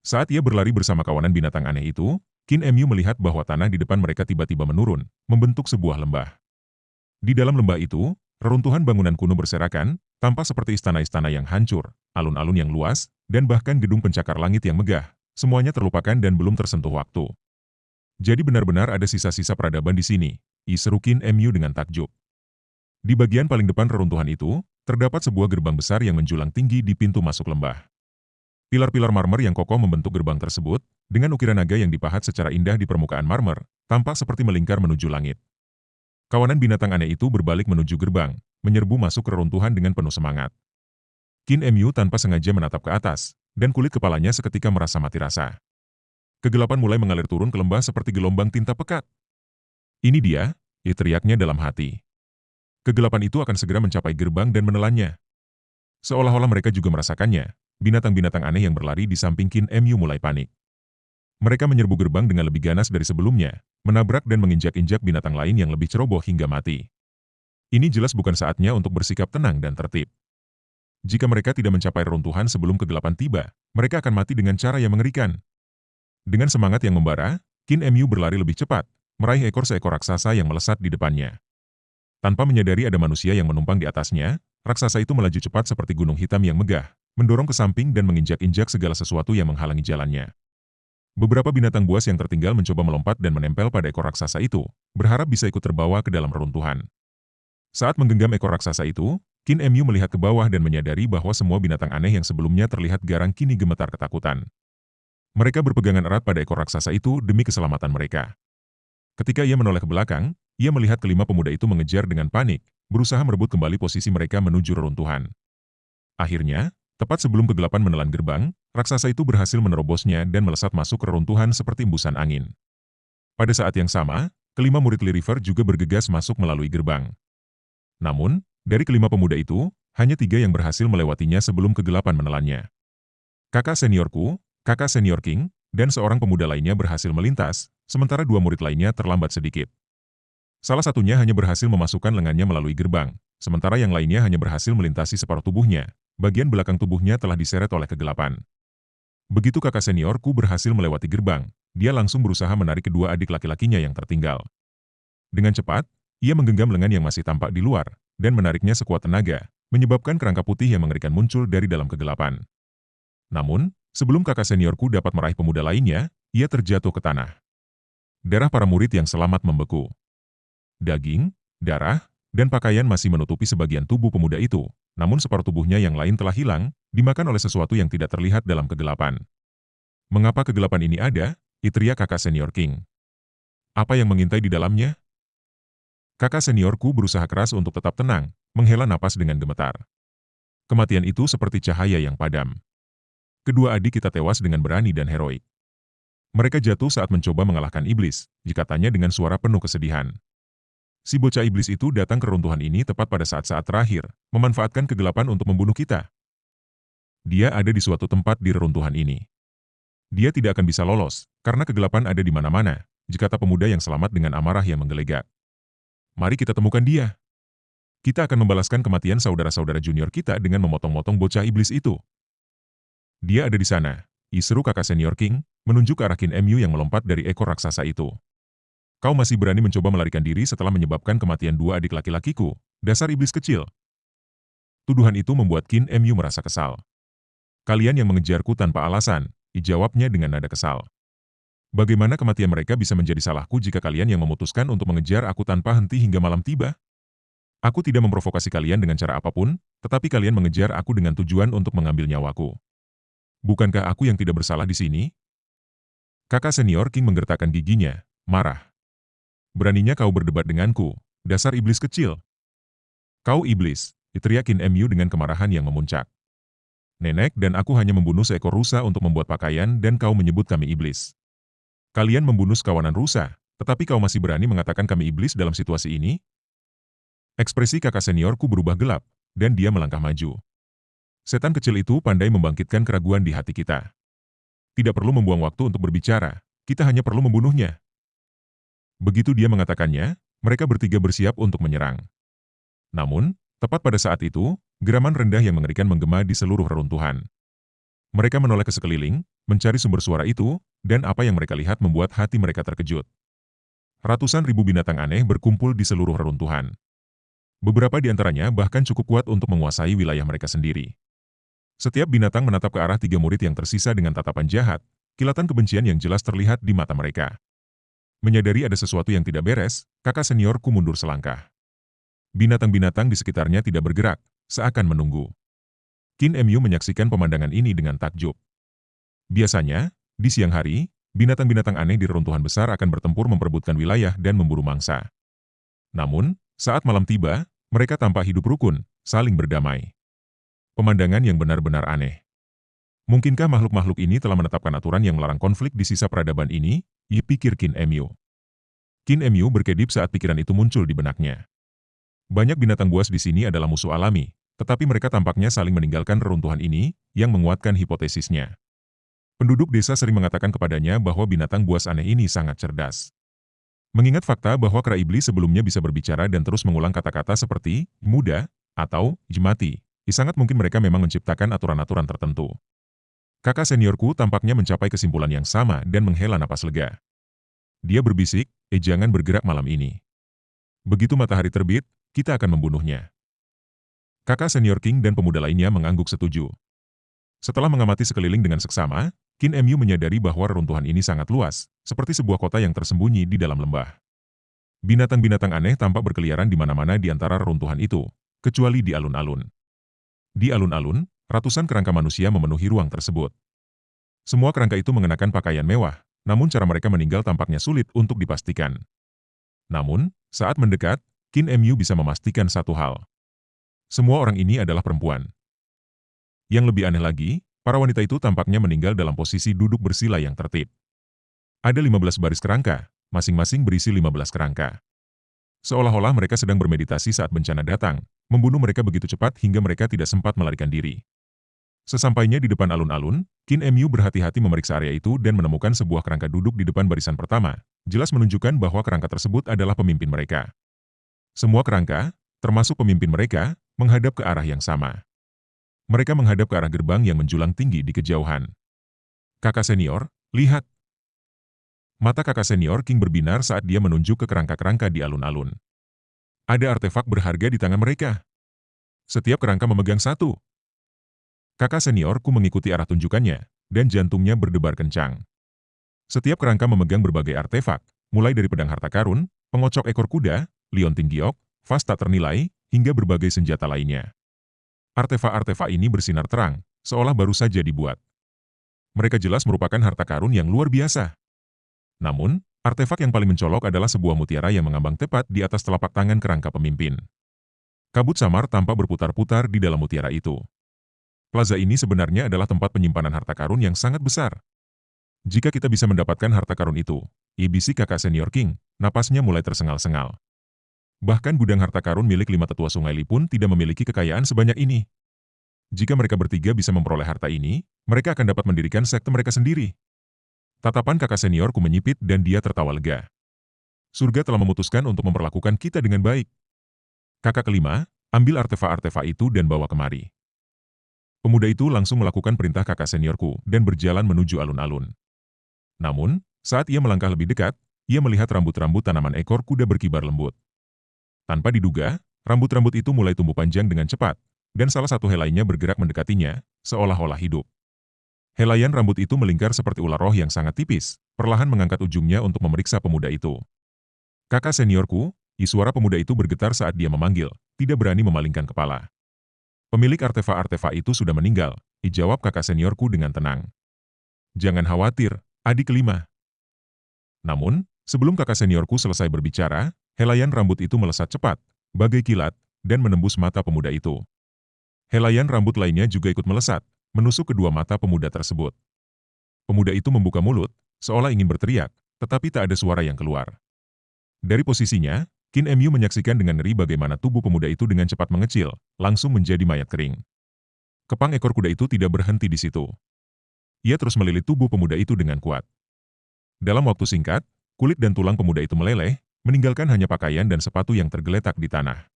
Saat ia berlari bersama kawanan binatang aneh itu, Qin Mu melihat bahwa tanah di depan mereka tiba-tiba menurun, membentuk sebuah lembah. Di dalam lembah itu, reruntuhan bangunan kuno berserakan, tampak seperti istana-istana yang hancur, alun-alun yang luas, dan bahkan gedung pencakar langit yang megah. Semuanya terlupakan dan belum tersentuh waktu. Jadi benar-benar ada sisa-sisa peradaban di sini, seru Qin Mu dengan takjub. Di bagian paling depan reruntuhan itu, terdapat sebuah gerbang besar yang menjulang tinggi di pintu masuk lembah. Pilar-pilar marmer yang kokoh membentuk gerbang tersebut, dengan ukiran naga yang dipahat secara indah di permukaan marmer, tampak seperti melingkar menuju langit. Kawanan binatang aneh itu berbalik menuju gerbang, menyerbu masuk ke reruntuhan dengan penuh semangat. Qin Mu tanpa sengaja menatap ke atas, dan kulit kepalanya seketika merasa mati rasa. Kegelapan mulai mengalir turun ke lembah seperti gelombang tinta pekat. Ini dia, teriaknya dalam hati. Kegelapan itu akan segera mencapai gerbang dan menelannya. Seolah-olah mereka juga merasakannya, binatang-binatang aneh yang berlari di samping Qin Mu mulai panik. Mereka menyerbu gerbang dengan lebih ganas dari sebelumnya, menabrak dan menginjak-injak binatang lain yang lebih ceroboh hingga mati. Ini jelas bukan saatnya untuk bersikap tenang dan tertib. Jika mereka tidak mencapai reruntuhan sebelum kegelapan tiba, mereka akan mati dengan cara yang mengerikan. Dengan semangat yang membara, Qin Mu berlari lebih cepat, meraih ekor seekor raksasa yang melesat di depannya. Tanpa menyadari ada manusia yang menumpang di atasnya, raksasa itu melaju cepat seperti gunung hitam yang megah, mendorong ke samping dan menginjak-injak segala sesuatu yang menghalangi jalannya. Beberapa binatang buas yang tertinggal mencoba melompat dan menempel pada ekor raksasa itu, berharap bisa ikut terbawa ke dalam reruntuhan. Saat menggenggam ekor raksasa itu, Qin Mu melihat ke bawah dan menyadari bahwa semua binatang aneh yang sebelumnya terlihat garang kini gemetar ketakutan. Mereka berpegangan erat pada ekor raksasa itu demi keselamatan mereka. Ketika ia menoleh ke belakang, ia melihat kelima pemuda itu mengejar dengan panik, berusaha merebut kembali posisi mereka menuju reruntuhan. Akhirnya, tepat sebelum kegelapan menelan gerbang, raksasa itu berhasil menerobosnya dan melesat masuk ke reruntuhan seperti embusan angin. Pada saat yang sama, kelima murid Lee River juga bergegas masuk melalui gerbang. Namun, dari kelima pemuda itu, hanya 3 yang berhasil melewatinya sebelum kegelapan menelannya. Kakak seniorku, kakak senior King, dan seorang pemuda lainnya berhasil melintas, sementara 2 murid lainnya terlambat sedikit. Salah satunya hanya berhasil memasukkan lengannya melalui gerbang, sementara yang lainnya hanya berhasil melintasi separuh tubuhnya. Bagian belakang tubuhnya telah diseret oleh kegelapan. Begitu kakak seniorku berhasil melewati gerbang, dia langsung berusaha menarik kedua adik laki-lakinya yang tertinggal. Dengan cepat, ia menggenggam lengan yang masih tampak di luar, dan menariknya sekuat tenaga, menyebabkan kerangka putih yang mengerikan muncul dari dalam kegelapan. Namun, sebelum kakak seniorku dapat meraih pemuda lainnya, ia terjatuh ke tanah. Darah para murid yang selamat membeku. Daging, darah, dan pakaian masih menutupi sebagian tubuh pemuda itu, namun separuh tubuhnya yang lain telah hilang, dimakan oleh sesuatu yang tidak terlihat dalam kegelapan. Mengapa kegelapan ini ada? Teriak kakak senior King. Apa yang mengintai di dalamnya? Kakak seniorku berusaha keras untuk tetap tenang, menghela napas dengan gemetar. Kematian itu seperti cahaya yang padam. Kedua adik kita tewas dengan berani dan heroik. Mereka jatuh saat mencoba mengalahkan iblis, dikatanya dengan suara penuh kesedihan. Si bocah iblis itu datang ke reruntuhan ini tepat pada saat-saat terakhir, memanfaatkan kegelapan untuk membunuh kita. Dia ada di suatu tempat di reruntuhan ini. Dia tidak akan bisa lolos, karena kegelapan ada di mana-mana, kata pemuda yang selamat dengan amarah yang menggelegar. Mari kita temukan dia. Kita akan membalaskan kematian saudara-saudara junior kita dengan memotong-motong bocah iblis itu. Dia ada di sana, seru kakak senior King, menunjuk ke arah Qin Mu yang melompat dari ekor raksasa itu. Kau masih berani mencoba melarikan diri setelah menyebabkan kematian 2 adik laki-lakiku, dasar iblis kecil. Tuduhan itu membuat Qin Mu merasa kesal. Kalian yang mengejarku tanpa alasan, jawabnya dengan nada kesal. Bagaimana kematian mereka bisa menjadi salahku jika kalian yang memutuskan untuk mengejar aku tanpa henti hingga malam tiba? Aku tidak memprovokasi kalian dengan cara apapun, tetapi kalian mengejar aku dengan tujuan untuk mengambil nyawaku. Bukankah aku yang tidak bersalah di sini? Kakak senior King menggertakkan giginya, marah. Beraninya kau berdebat denganku, dasar iblis kecil. Kau iblis, teriak Qin Mu dengan kemarahan yang memuncak. Nenek dan aku hanya membunuh seekor rusa untuk membuat pakaian dan kau menyebut kami iblis. Kalian membunuh sekawanan rusa, tetapi kau masih berani mengatakan kami iblis dalam situasi ini? Ekspresi kakak seniorku berubah gelap, dan dia melangkah maju. Setan kecil itu pandai membangkitkan keraguan di hati kita. Tidak perlu membuang waktu untuk berbicara, kita hanya perlu membunuhnya. Begitu dia mengatakannya, mereka bertiga bersiap untuk menyerang. Namun, tepat pada saat itu, geraman rendah yang mengerikan menggema di seluruh reruntuhan. Mereka menoleh ke sekeliling, mencari sumber suara itu, dan apa yang mereka lihat membuat hati mereka terkejut. Ratusan ribu binatang aneh berkumpul di seluruh reruntuhan. Beberapa di antaranya bahkan cukup kuat untuk menguasai wilayah mereka sendiri. Setiap binatang menatap ke arah tiga murid yang tersisa dengan tatapan jahat, kilatan kebencian yang jelas terlihat di mata mereka. Menyadari ada sesuatu yang tidak beres, kakak seniorku mundur selangkah. Binatang-binatang di sekitarnya tidak bergerak, seakan menunggu. Qin Mu menyaksikan pemandangan ini dengan takjub. Biasanya, di siang hari, binatang-binatang aneh di reruntuhan besar akan bertempur memperebutkan wilayah dan memburu mangsa. Namun, saat malam tiba, mereka tampak hidup rukun, saling berdamai. Pemandangan yang benar-benar aneh. Mungkinkah makhluk-makhluk ini telah menetapkan aturan yang melarang konflik di sisa peradaban ini? Pikir Qin Mu. Qin Mu berkedip saat pikiran itu muncul di benaknya. Banyak binatang buas di sini adalah musuh alami, tetapi mereka tampaknya saling meninggalkan reruntuhan ini, yang menguatkan hipotesisnya. Penduduk desa sering mengatakan kepadanya bahwa binatang buas aneh ini sangat cerdas. Mengingat fakta bahwa kera iblis sebelumnya bisa berbicara dan terus mengulang kata-kata seperti muda atau mati, sangat mungkin mereka memang menciptakan aturan-aturan tertentu. Kakak seniorku tampaknya mencapai kesimpulan yang sama dan menghela napas lega. Dia berbisik, jangan bergerak malam ini. Begitu matahari terbit, kita akan membunuhnya. Kakak senior King dan pemuda lainnya mengangguk setuju. Setelah mengamati sekeliling dengan seksama, Qin Mu menyadari bahwa reruntuhan ini sangat luas, seperti sebuah kota yang tersembunyi di dalam lembah. Binatang-binatang aneh tampak berkeliaran di mana-mana di antara reruntuhan itu, kecuali di alun-alun. Di alun-alun, ratusan kerangka manusia memenuhi ruang tersebut. Semua kerangka itu mengenakan pakaian mewah, namun cara mereka meninggal tampaknya sulit untuk dipastikan. Namun, saat mendekat, Qin Mu bisa memastikan satu hal. Semua orang ini adalah perempuan. Yang lebih aneh lagi, para wanita itu tampaknya meninggal dalam posisi duduk bersila yang tertib. Ada 15 baris kerangka, masing-masing berisi 15 kerangka. Seolah-olah mereka sedang bermeditasi saat bencana datang, membunuh mereka begitu cepat hingga mereka tidak sempat melarikan diri. Sesampainya di depan alun-alun, Qin Mu berhati-hati memeriksa area itu dan menemukan sebuah kerangka duduk di depan barisan pertama, jelas menunjukkan bahwa kerangka tersebut adalah pemimpin mereka. Semua kerangka, termasuk pemimpin mereka, menghadap ke arah yang sama. Mereka menghadap ke arah gerbang yang menjulang tinggi di kejauhan. Kakak senior, lihat. Mata kakak senior King berbinar saat dia menunjuk ke kerangka-kerangka di alun-alun. Ada artefak berharga di tangan mereka. Setiap kerangka memegang satu. Kakak seniorku mengikuti arah tunjukannya, dan jantungnya berdebar kencang. Setiap kerangka memegang berbagai artefak, mulai dari pedang harta karun, pengocok ekor kuda, liontin giok, vas tak ternilai, hingga berbagai senjata lainnya. Artefak-artefak ini bersinar terang, seolah baru saja dibuat. Mereka jelas merupakan harta karun yang luar biasa. Namun, artefak yang paling mencolok adalah sebuah mutiara yang mengambang tepat di atas telapak tangan kerangka pemimpin. Kabut samar tampak berputar-putar di dalam mutiara itu. Plaza ini sebenarnya adalah tempat penyimpanan harta karun yang sangat besar. Jika kita bisa mendapatkan harta karun itu, bisik kakak senior King, napasnya mulai tersengal-sengal. Bahkan gudang harta karun milik 5 tetua Sungai Li pun tidak memiliki kekayaan sebanyak ini. Jika mereka bertiga bisa memperoleh harta ini, mereka akan dapat mendirikan sekte mereka sendiri. Tatapan kakak seniorku menyipit dan dia tertawa lega. Surga telah memutuskan untuk memperlakukan kita dengan baik. Kakak kelima, ambil artefak-artefak itu dan bawa kemari. Pemuda itu langsung melakukan perintah kakak seniorku dan berjalan menuju alun-alun. Namun, saat ia melangkah lebih dekat, ia melihat rambut-rambut tanaman ekor kuda berkibar lembut. Tanpa diduga, rambut-rambut itu mulai tumbuh panjang dengan cepat, dan salah satu helainya bergerak mendekatinya, seolah-olah hidup. Helaian rambut itu melingkar seperti ular roh yang sangat tipis, perlahan mengangkat ujungnya untuk memeriksa pemuda itu. Kakak seniorku, suara pemuda itu bergetar saat dia memanggil, tidak berani memalingkan kepala. Pemilik artefak-artefak itu sudah meninggal, jawab kakak seniorku dengan tenang. Jangan khawatir, adik kelima. Namun, sebelum kakak seniorku selesai berbicara, helaian rambut itu melesat cepat, bagai kilat, dan menembus mata pemuda itu. Helaian rambut lainnya juga ikut melesat, menusuk kedua mata pemuda tersebut. Pemuda itu membuka mulut, seolah ingin berteriak, tetapi tak ada suara yang keluar. Dari posisinya, Qin Mu menyaksikan dengan ngeri bagaimana tubuh pemuda itu dengan cepat mengecil, langsung menjadi mayat kering. Kepang ekor kuda itu tidak berhenti di situ. Ia terus melilit tubuh pemuda itu dengan kuat. Dalam waktu singkat, kulit dan tulang pemuda itu meleleh, meninggalkan hanya pakaian dan sepatu yang tergeletak di tanah.